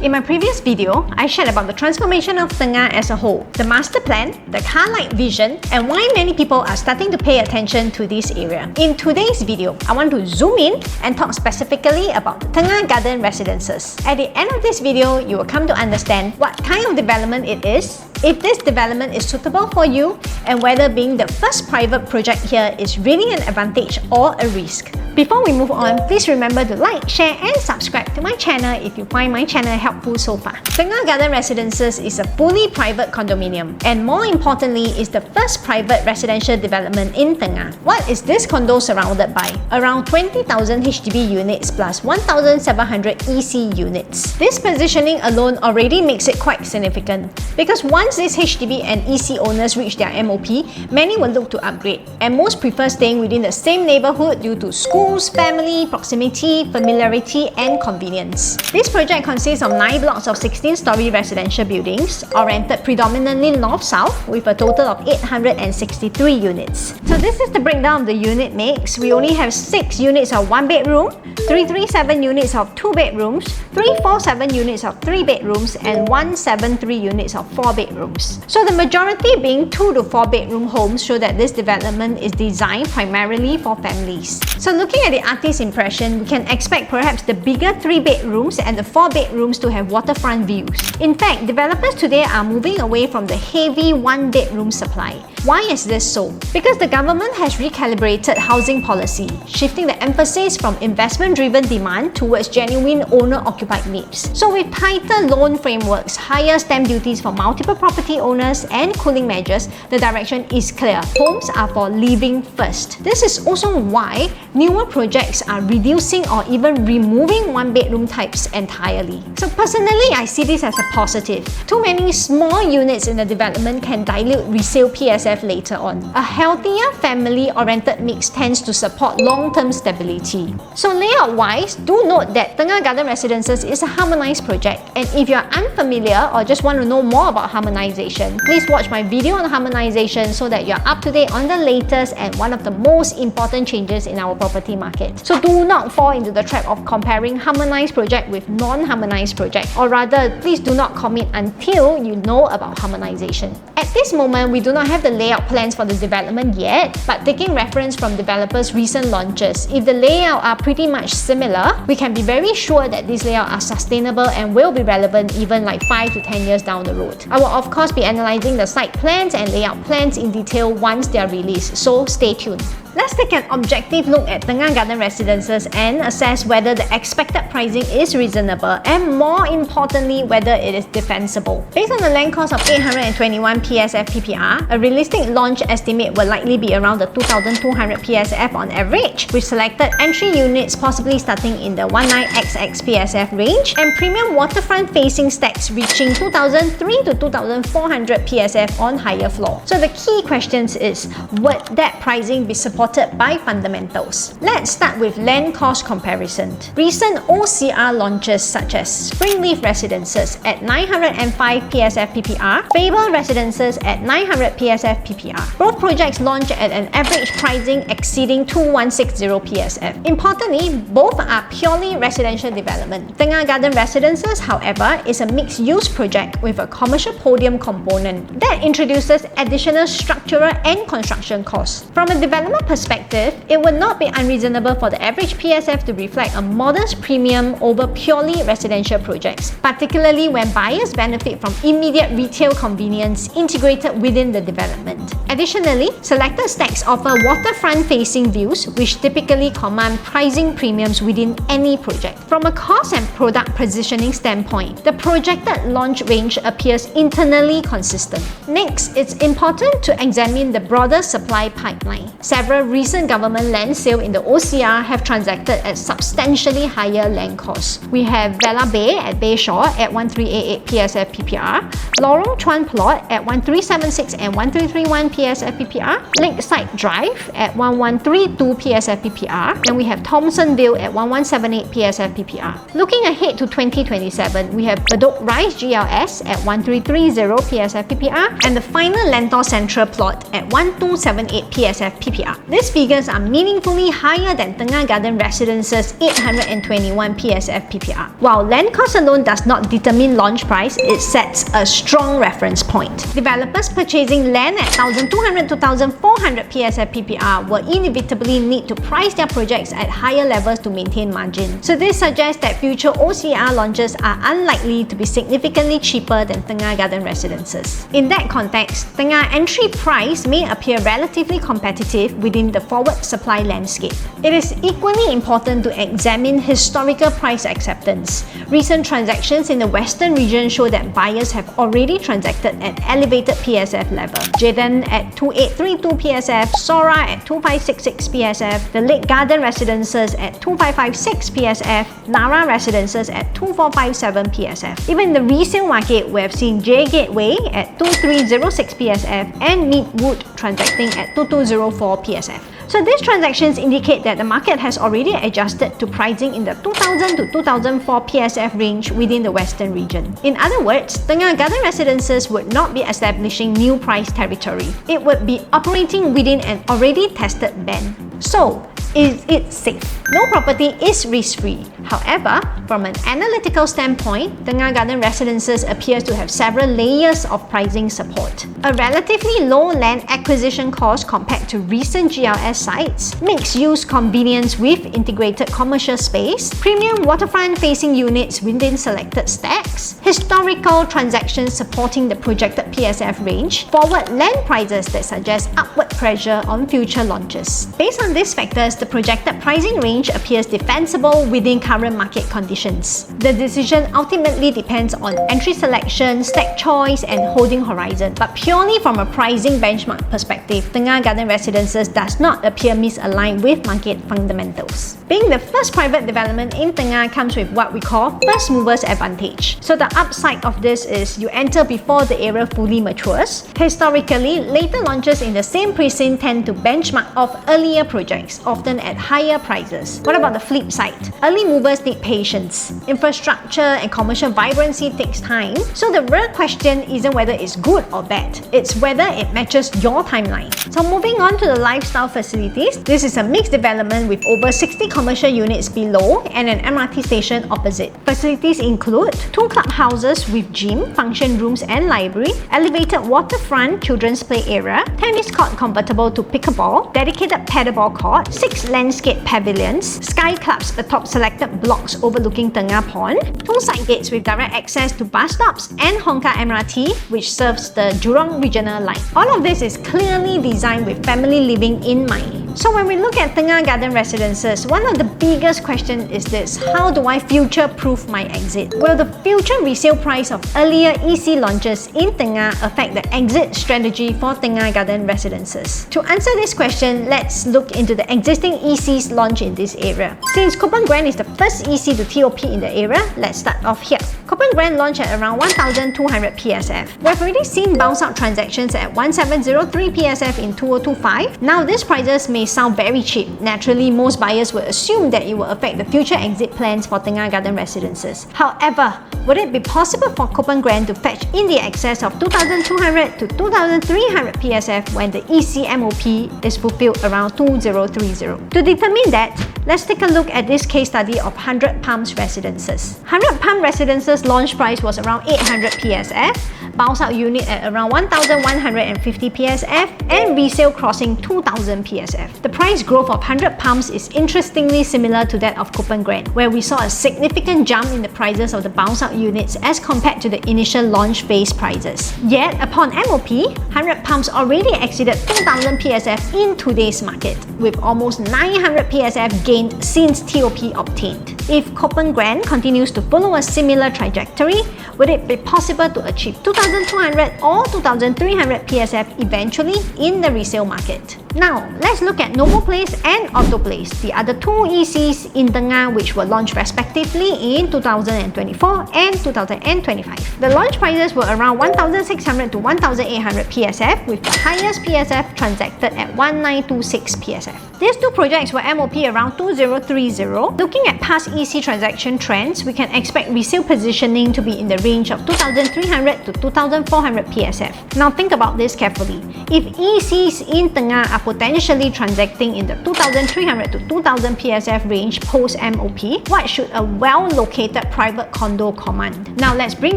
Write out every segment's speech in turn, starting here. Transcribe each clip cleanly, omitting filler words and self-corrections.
In my previous video, I shared about the transformation of Tengah as a whole, the master plan, the car-like vision, and why many people are starting to pay attention to this area. In today's video, I want to zoom in and talk specifically about the Tengah Garden Residences. At the end of this video, you will come to understand what kind of development it is, if this development is suitable for you, and whether being the first private project here is really an advantage or a risk. Before we move on, please remember to like, share and subscribe to my channel if you find my channel helpful so far. Tengah Garden Residences is a fully private condominium, and more importantly is the first private residential development in Tengah. What is this condo surrounded by? Around 20,000 HDB units plus 1,700 EC units. This positioning alone already makes it quite significant, because once these HDB and EC owners reach their MOP, many will look to upgrade, and most prefer staying within the same neighborhood due to schools, family, proximity, familiarity and convenience. This project consists of 9 blocks of 16-story residential buildings, oriented predominantly north-south with a total of 863 units. So this is the breakdown of the unit mix. We only have 6 units of 1 bedroom, 337 units of 2 bedrooms, 347 units of 3 bedrooms, and 173 units of 4 bedrooms. So the majority being 2 to 4 bedroom homes show that this development is designed primarily for families. So looking at the artist's impression, we can expect perhaps the bigger 3 bedrooms and the 4 bedrooms to have waterfront views. In fact, developers today are moving away from the heavy 1 bedroom supply. Why is this so? Because the government has recalibrated housing policy, shifting the emphasis from investment-driven demand towards genuine owner-occupied needs. So with tighter loan frameworks, higher stamp duties for multiple property owners and cooling measures, the direction is clear. Homes are for living first. This is also why newer projects are reducing or even removing 1-bedroom types entirely. So personally, I see this as a positive. Too many small units in the development can dilute resale PSF later on. A healthier family-oriented mix tends to support long-term stability. So layout-wise, do note that Tengah Garden Residences is a harmonized project, and if you are unfamiliar or just want to know more about harmonization, please watch my video on harmonization so that you are up to date on the latest and one of the most important changes in our property market. So do not fall into the trap of comparing harmonized project with non-harmonized project, or rather, please do not commit until you know about harmonization. At this moment, we do not have the layout plans for the development yet, but taking reference from developers' recent launches, if the layout are pretty much similar, we can be very sure that these layouts are sustainable and will be relevant even like 5 to 10 years down the road. I will of course be analyzing the site plans and layout plans in detail once they are released, so stay tuned. Let's take an objective look at Tengah Garden Residences and assess whether the expected pricing is reasonable and, more importantly, whether it is defensible. Based on the land cost of 821 PSF PPR, a realistic launch estimate will likely be around the 2,200 PSF on average, with selected entry units possibly starting in the 19XX PSF range and premium waterfront facing stacks reaching 2,300 to 2,400 PSF on higher floor. So the key question is, would that pricing be supported by fundamentals? Let's start with land cost comparison. Recent OCR launches such as Springleaf Residences at 905 PSF PPR, Fable Residences at 900 PSF PPR. Both projects launch at an average pricing exceeding 2,160 PSF. Importantly, both are purely residential development. Tengah Garden Residences, however, is a mixed-use project with a commercial podium component that introduces additional structural and construction costs. From a development perspective, it would not be unreasonable for the average PSF to reflect a modest premium over purely residential projects, particularly when buyers benefit from immediate retail convenience integrated within the development. Additionally, selected stacks offer waterfront-facing views, which typically command pricing premiums within any project. From a cost and product positioning standpoint, the projected launch range appears internally consistent. Next, it's important to examine the broader supply pipeline. Several recent government land sales in the OCR have transacted at substantially higher land costs. We have Vela Bay at Bayshore at 1388 PSF PPR, Lorong Chuan Plot at 1376 and 1331 PSF PPR, Lakeside Drive at 1132 PSF PPR, and we have Thomsonville at 1178 PSF PPR. Looking ahead to 2027, we have Bedok Rise GLS at 1330 PSF PPR and the final Lentor Central plot at 1278 PSF PPR. These figures are meaningfully higher than Tengah Garden Residence's 821 PSF PPR. While land cost alone does not determine launch price, it sets a strong reference point. Developers purchasing land at 1,200 to 1,400 PSF PPR will inevitably need to price their projects at higher levels to maintain margin. So this suggests that future OCR launches are unlikely to be significantly cheaper than Tengah Garden Residences. In that context, Tengah entry price may appear relatively competitive within the forward supply landscape. It is equally important to examine historical price acceptance. Recent transactions in the western region show that buyers have already transacted at elevated PSF level. Jayden at 2,832 PSF, Sora at 2,566 PSF, the Lake Garden Residences at 2,556 PSF, Nara Residences at 2,457 PSF. Even the resale market, we have seen J Gateway at 2,306 PSF and Meadwood transacting at 2,204 PSF. So these transactions indicate that the market has already adjusted to pricing in the 2,000 to 2,004 PSF range within the western region. In other words, Tengah Garden Residences would not be establishing new price territory. It would be operating within an already tested band. So, is it safe? No property is risk-free. However, from an analytical standpoint, Tengah Garden Residences appears to have several layers of pricing support. A relatively low land acquisition cost compared to recent GLS sites, mixed-use convenience with integrated commercial space, premium waterfront-facing units within selected stacks, historical transactions supporting the projected PSF range, forward land prices that suggest upward pressure on future launches. Based on these factors, the projected pricing range appears defensible within current market conditions. The decision ultimately depends on entry selection, stack choice, and holding horizon. But purely from a pricing benchmark perspective, Tengah Garden Residences does not appear misaligned with market fundamentals. Being the first private development in Tengah comes with what we call first movers advantage. So the upside of this is you enter before the area fully matures. Historically, later launches in the same precinct tend to benchmark off earlier projects, often at higher prices. What about the flip side? Early movers need patience. Infrastructure and commercial vibrancy takes time, so the real question isn't whether it's good or bad, it's whether it matches your timeline. So moving on to the lifestyle facilities, this is a mixed development with over 60 commercial units below and an MRT station opposite. Facilities include 2 clubhouses with gym, function rooms and library, elevated waterfront children's play area, tennis court convertible to pickleball, dedicated paddleball court, 6 landscape pavilions, sky clubs atop selected blocks overlooking Tengah Pond, 2 side gates with direct access to bus stops and Hongkar MRT, which serves the Jurong Regional Line. All of this is clearly designed with family living in mind. So when we look at Tengah Garden Residences, one of the biggest questions is this: how do I future-proof my exit? Will the future resale price of earlier EC launches in Tengah affect the exit strategy for Tengah Garden Residences? To answer this question, let's look into the existing ECs launch in this area. Since Coupang Grand is the first EC to TOP in the area, let's start off here. Coupang Grand launched at around 1,200 PSF. We've already seen bounce-out transactions at 1,703 PSF in 2025. Now these prices may sound very cheap. Naturally, most buyers would assume that it will affect the future exit plans for Tengah Garden Residences. However, would it be possible for Coupang Grand to fetch in the excess of 2,200 to 2,300 PSF when the EC MOP is fulfilled around 2030? To determine that, let's take a look at this case study of 100 Palms Residences. 100 Palm Residences launch price was around 800 PSF, bounce-out unit at around 1,150 PSF, and resale crossing 2,000 PSF. The price growth of 100 Palms is interestingly similar to that of Coupang Grand, where we saw a significant jump in the prices of the bounce-out units as compared to the initial launch phase prices. Yet, upon MOP, 100 Palms already exceeded 2,000 PSF in today's market, with almost 900 PSF gained since TOP obtained. If Coupang Grand continues to follow a similar trajectory, would it be possible to achieve 2,200 or 2,300 PSF eventually in the resale market? Now, let's look at Novo Place and Auto Place, the other 2 ECs in Tengah which were launched respectively in 2024 and 2025. The launch prices were around 1,600 to 1,800 PSF, with the highest PSF transacted at 1,926 PSF. These 2 projects were MOP around 2030. Looking at past EC transaction trends, we can expect resale positioning to be in the range of 2,300 to 2,400 PSF. Now think about this carefully. If ECs in Tengah are are potentially transacting in the 2,300 to 2,000 PSF range post-MOP, what should a well-located private condo command? Now let's bring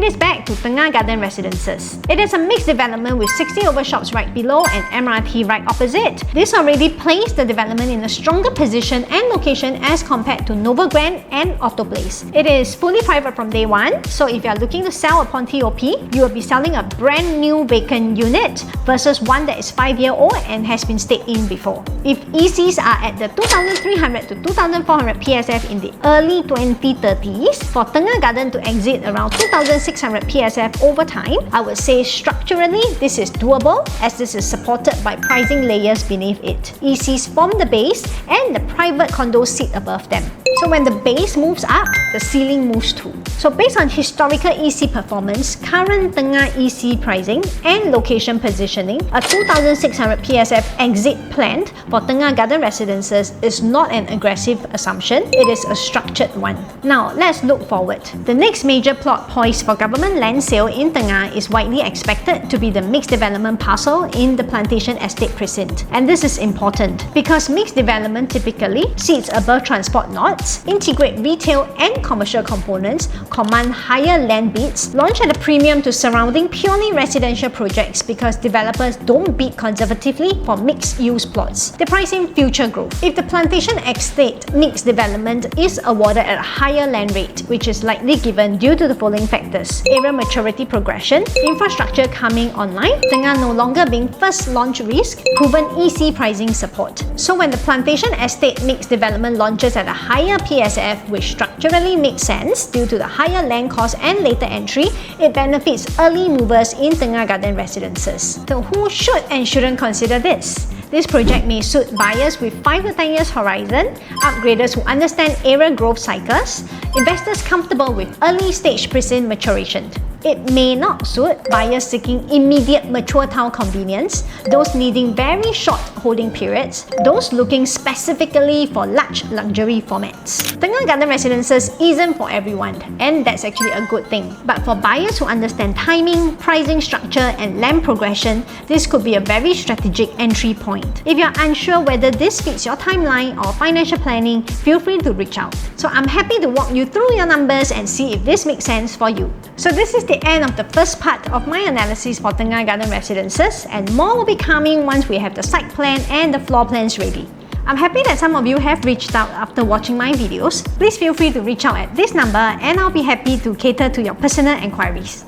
this back to Tengah Garden Residences. It is a mixed development with 60 over shops right below and MRT right opposite. This already placed the development in a stronger position and location as compared to Novo Grand and Auto Place. It is fully private from day one, so if you are looking to sell upon TOP, you will be selling a brand new vacant unit versus one that is 5-year-old and has been stayed in before. If ECs are at the 2,300 to 2,400 PSF in the early 2030s, for Tengah Garden to exit around 2,600 PSF over time, I would say structurally this is doable as this is supported by pricing layers beneath it. ECs form the base and the private condos sit above them. So when the base moves up, the ceiling moves too. So based on historical EC performance, current Tengah EC pricing and location positioning, a 2,600 PSF exit planned for Tengah Garden Residences is not an aggressive assumption, it is a structured one. Now let's look forward. The next major plot poised for government land sale in Tengah is widely expected to be the mixed development parcel in the Plantation Estate precinct. And this is important because mixed development typically sits above transport nodes, integrate retail and commercial components, command higher land bids, launch at a premium to surrounding purely residential projects because developers don't bid conservatively for mixed-use plots. They price in future growth. If the Plantation Estate mixed development is awarded at a higher land rate, which is likely given due to the following factors: area maturity progression, infrastructure coming online, Tengah no longer being first launch risk, proven EC pricing support. So when the Plantation Estate mixed development launches at a higher PSF, which structurally makes sense due to the higher land cost and later entry, it benefits early movers in Tengah Garden Residences. So who should and shouldn't consider this? This project may suit buyers with 5 to 10 years horizon, upgraders who understand area growth cycles, investors comfortable with early stage precinct maturation. It may not suit buyers seeking immediate mature town convenience, those needing very short holding periods, those looking specifically for large luxury formats. Tengah Garden Residences isn't for everyone, and that's actually a good thing. But for buyers who understand timing, pricing structure, and land progression, this could be a very strategic entry point. If you're unsure whether this fits your timeline or financial planning, feel free to reach out. So I'm happy to walk you through your numbers and see if this makes sense for you. So this is the end of the first part of my analysis for Tengah Garden Residences, and more will be coming once we have the site plan and the floor plans ready. I'm happy that some of you have reached out after watching my videos. Please feel free to reach out at this number and I'll be happy to cater to your personal enquiries.